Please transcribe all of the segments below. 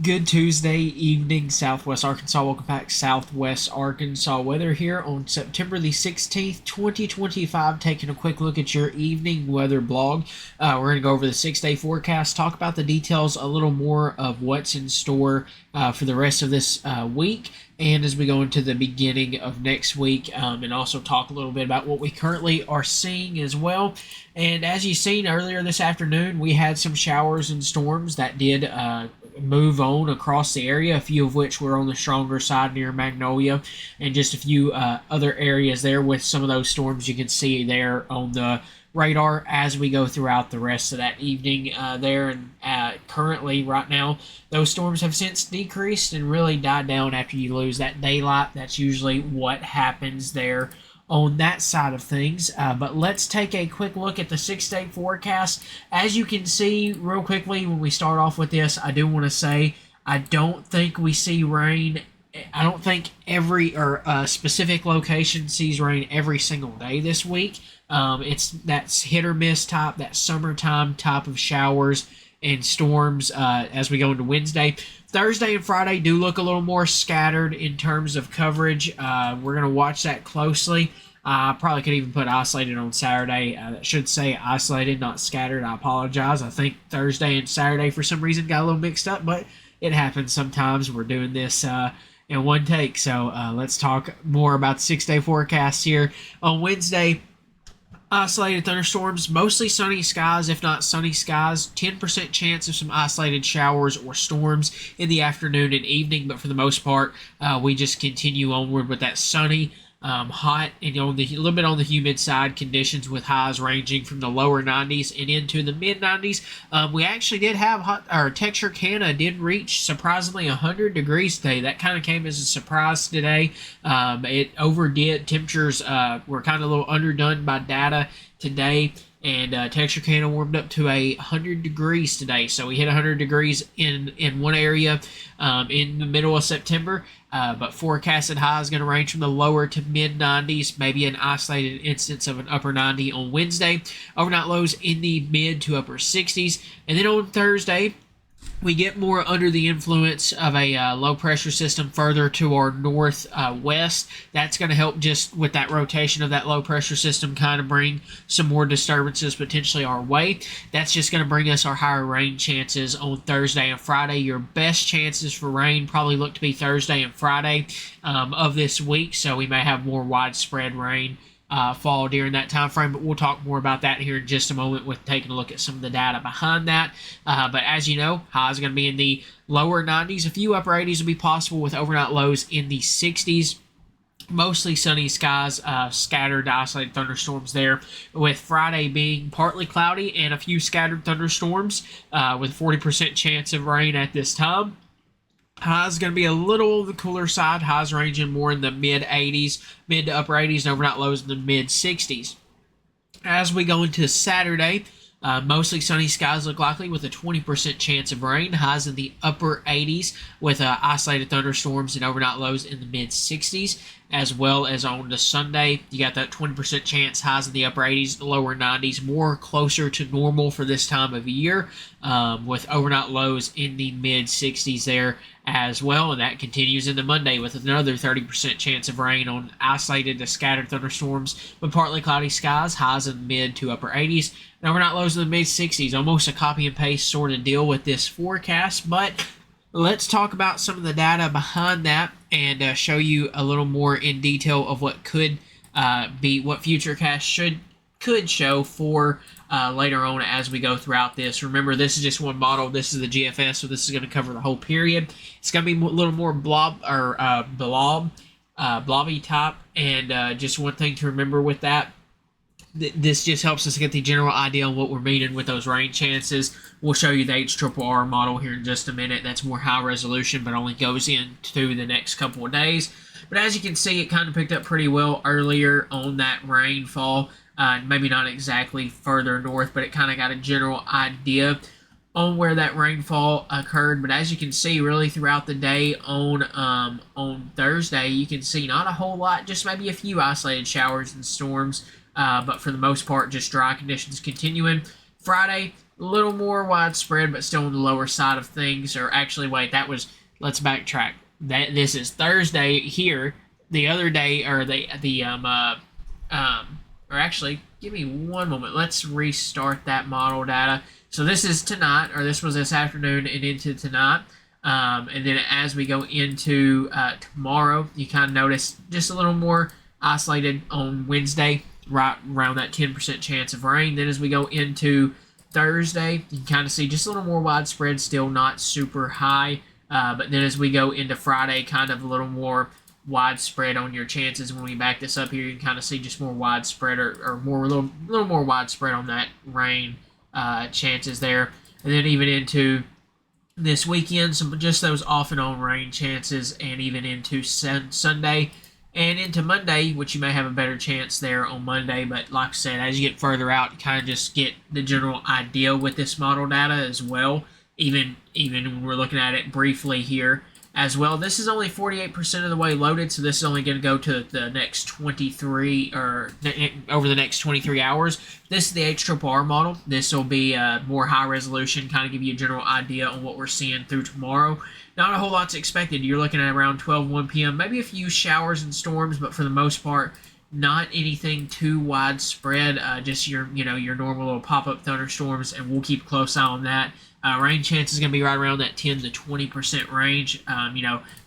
Good Tuesday evening, Southwest Arkansas. Welcome back, Southwest Arkansas weather here on September the 16th, 2025. Taking a quick look at your evening weather blog. We're going to go over the 6-day forecast, talk about the details a little more of what's in store for the rest of this week, and as we go into the beginning of next week, and also talk a little bit about what we currently are seeing as well. And as you've seen earlier this afternoon, we had some showers and storms that did move on across the area, a few of which were on the stronger side near Magnolia, and just a few other areas there with some of those storms you can see there on the radar as we go throughout the rest of that evening there. And currently, right now, those storms have since decreased and really died down after you lose that daylight. That's usually what happens there on that side of things. But let's take a quick look at the 6-day forecast. As you can see real quickly when we start off with this, I do want to say I don't think we see rain. I don't think every specific location sees rain every single day this week. That's hit or miss type, that summertime type of showers and storms as we go into Wednesday. Thursday and Friday do look a little more scattered in terms of coverage. We're going to watch that closely. I probably could even put isolated on Saturday. That should say isolated, not scattered. I apologize. I think Thursday and Saturday for some reason got a little mixed up, but it happens sometimes. We're doing this in one take. So let's talk more about the 6-day forecast here. On Wednesday, isolated thunderstorms, mostly sunny skies, if not sunny skies. 10% chance of some isolated showers or storms in the afternoon and evening, but for the most part, we just continue onward with that sunny, hot, and a little bit on the humid side conditions with highs ranging from the lower 90s and into the mid 90s. We actually did have Texarkana did reach surprisingly 100 degrees today. That kind of came as a surprise today. It overdid. Temperatures were kind of a little underdone by data today. And Texarkana warmed up to 100 degrees today. So we hit 100 degrees in one area in the middle of September. But forecasted high is going to range from the lower to mid 90s, maybe an isolated instance of an upper 90 on Wednesday. Overnight lows in the mid to upper 60s. And then on Thursday, we get more under the influence of a low pressure system further to our northwest. That's going to help just with that rotation of that low pressure system kind of bring some more disturbances potentially our way. That's just going to bring us our higher rain chances on Thursday and Friday. Your best chances for rain probably look to be Thursday and Friday of this week, so we may have more widespread rain fall during that time frame, but we'll talk more about that here in just a moment with taking a look at some of the data behind that. But as you know, highs are going to be in the lower 90s. A few upper 80s will be possible with overnight lows in the 60s. Mostly sunny skies, scattered isolated thunderstorms there, with Friday being partly cloudy and a few scattered thunderstorms with 40% chance of rain at this time. Highs going to be a little on the cooler side. Highs ranging more in the mid 80s, mid to upper 80s, and overnight lows in the mid 60s. As we go into Saturday, mostly sunny skies look likely with a 20% chance of rain. Highs in the upper 80s with isolated thunderstorms and overnight lows in the mid 60s. As well as on the Sunday, you got that 20% chance, highs in the upper 80s, lower 90s, more closer to normal for this time of year, with overnight lows in the mid 60s there as well. And that continues into Monday with another 30% chance of rain on isolated to scattered thunderstorms, but partly cloudy skies, highs in the mid to upper 80s, and overnight lows in the mid 60s. Almost a copy and paste sort of deal with this forecast, but let's talk about some of the data behind that and show you a little more in detail of what could be what Futurecast could show for later on as we go throughout this. Remember, this is just one model. This is the GFS, so this is going to cover the whole period. It's going to be a little more blobby type, and just one thing to remember with that. This just helps us get the general idea on what we're meaning with those rain chances. We'll show you the HRRR model here in just a minute. That's more high resolution, but only goes into the next couple of days. But as you can see, it kind of picked up pretty well earlier on that rainfall. Maybe not exactly further north, but it kind of got a general idea on where that rainfall occurred. But as you can see, really throughout the day on Thursday, you can see not a whole lot, just maybe a few isolated showers and storms. But for the most part, just dry conditions continuing. Friday, a little more widespread, but still on the lower side of things. Or actually, wait, let's backtrack. This is Thursday here. The other day, or or actually, give me one moment. Let's restart that model data. So this is tonight, or this was this afternoon and into tonight. And then as we go into tomorrow, you kind of notice just a little more isolated on Wednesday, right around that 10% chance of rain. Then as we go into Thursday, you can kind of see just a little more widespread, still not super high. But then as we go into Friday, kind of a little more widespread on your chances. When we back this up here, you can kind of see just more widespread or more a little more widespread on that rain chances there. And then even into this weekend, some just those off and on rain chances, and even into Sunday and into Monday, which you may have a better chance there on Monday. But like I said, as you get further out, you kind of just get the general idea with this model data as well. Even when we're looking at it briefly here as well. This is only 48% of the way loaded, so this is only going to go to the next 23 or over the next 23 hours. This is the HRRR model. This will be more high resolution, kind of give you a general idea on what we're seeing through tomorrow. Not a whole lot's expected. You're looking at around 1 p.m., maybe a few showers and storms, but for the most part, not anything too widespread. Just your normal little pop-up thunderstorms, and we'll keep a close eye on that. Rain chance is going to be right around that 10 to 20% range,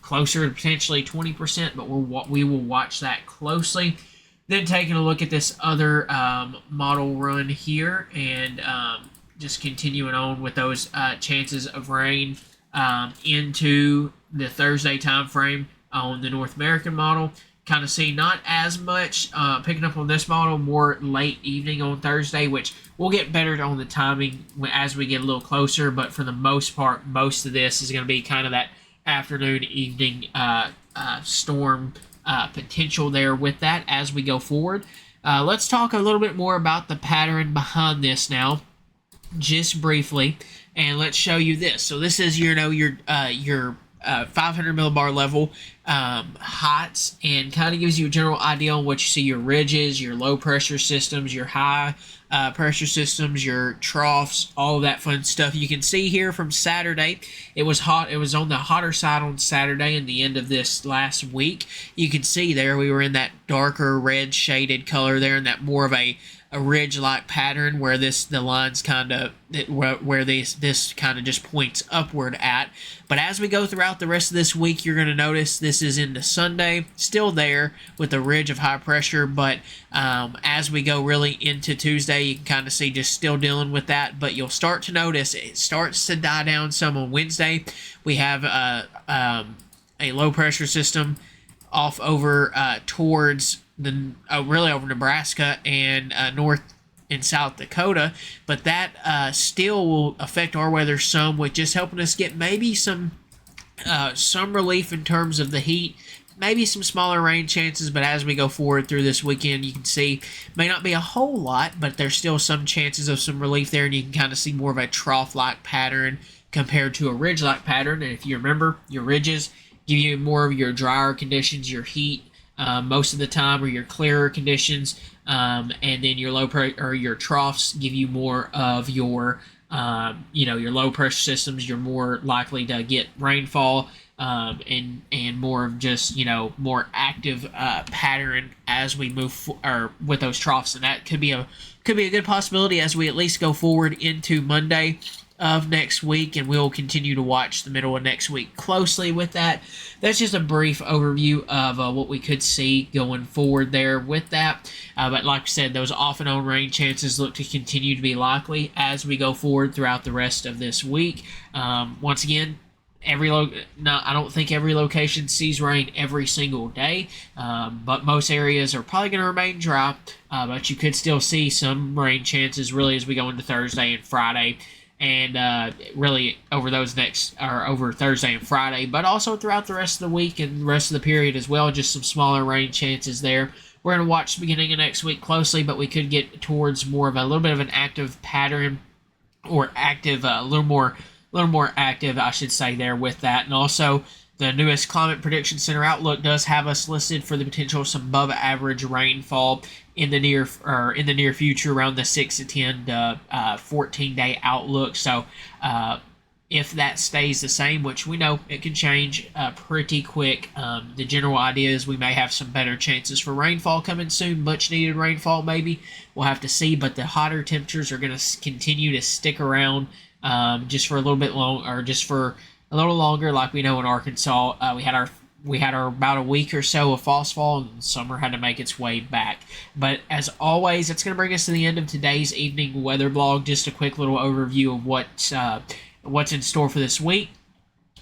closer to potentially 20%, but we will watch that closely. Then taking a look at this other model run here, and just continuing on with those chances of rain into the Thursday time frame on the North American model. Kind of see not as much picking up on this model, more late evening on Thursday, which we'll get better on the timing as we get a little closer. But for the most part, most of this is going to be kind of that afternoon, evening storm potential there with that as we go forward. Let's talk a little bit more about the pattern behind this now, just briefly, and let's show you this. So this is your 500 millibar level heights, and kind of gives you a general idea on what you see, your ridges, your low pressure systems, your high pressure systems, your troughs, all of that fun stuff. You can see here from Saturday, it was hot. It was on the hotter side on Saturday and the end of this last week. You can see there we were in that darker red shaded color there, and that more of a ridge-like pattern where the lines kind of this kind of just points upward at. But as we go throughout the rest of this week, you're going to notice this is into Sunday, still there with a ridge of high pressure. But as we go really into Tuesday, you can kind of see just still dealing with that. But you'll start to notice it starts to die down some on Wednesday. We have a low pressure system off over towards really over Nebraska and North and South Dakota, but that still will affect our weather some, with just helping us get maybe some relief in terms of the heat, maybe some smaller rain chances. But as we go forward through this weekend, you can see may not be a whole lot, but there's still some chances of some relief there, and you can kind of see more of a trough-like pattern compared to a ridge-like pattern. And if you remember, your ridges give you more of your drier conditions, your heat most of the time, or your clearer conditions, and then your your troughs give you more of your your low pressure systems. You're more likely to get rainfall and more of just more active pattern as we move with those troughs, and that could be a good possibility as we at least go forward into Monday of next week, and we'll continue to watch the middle of next week closely with that. That's just a brief overview of what we could see going forward there with that. But like I said, those off and on rain chances look to continue to be likely as we go forward throughout the rest of this week. Once again, I don't think every location sees rain every single day, but most areas are probably going to remain dry. But you could still see some rain chances really as we go into Thursday and Friday, and really over over Thursday and Friday, but also throughout the rest of the week and the rest of the period as well. Just some smaller rain chances there. We're going to watch the beginning of next week closely, but we could get towards more of a little bit of an active pattern, or active, a little more active, I should say, there with that. And also The newest Climate Prediction Center outlook does have us listed for the potential of some above average rainfall in the near future, around the 6 to 10 to 14-day outlook. So if that stays the same, which we know it can change pretty quick, the general idea is we may have some better chances for rainfall coming soon, much needed rainfall maybe. We'll have to see, but the hotter temperatures are going to continue to stick around just for a little bit long, or just for a little longer. Like we know in Arkansas, we had our about a week or so of false fall, and summer had to make its way back. But as always, that's going to bring us to the end of today's evening weather blog. Just a quick little overview of what's in store for this week,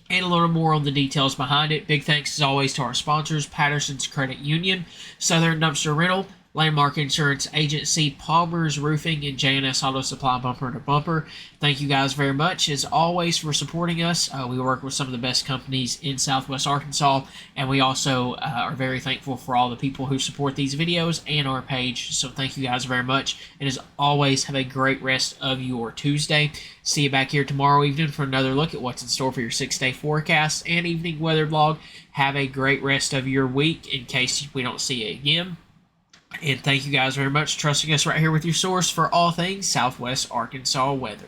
and a little more on the details behind it. Big thanks as always to our sponsors: Patterson's Credit Union, Southern Dumpster Rental, Landmark Insurance Agency, Palmer's Roofing, and J&S Auto Supply Bumper to Bumper. Thank you guys very much, as always, for supporting us. We work with some of the best companies in Southwest Arkansas, and we also are very thankful for all the people who support these videos and our page. So thank you guys very much, and as always, have a great rest of your Tuesday. See you back here tomorrow evening for another look at what's in store for your 6-day forecast and evening weather blog. Have a great rest of your week in case we don't see you again. And thank you guys very much for trusting us right here with your source for all things Southwest Arkansas weather.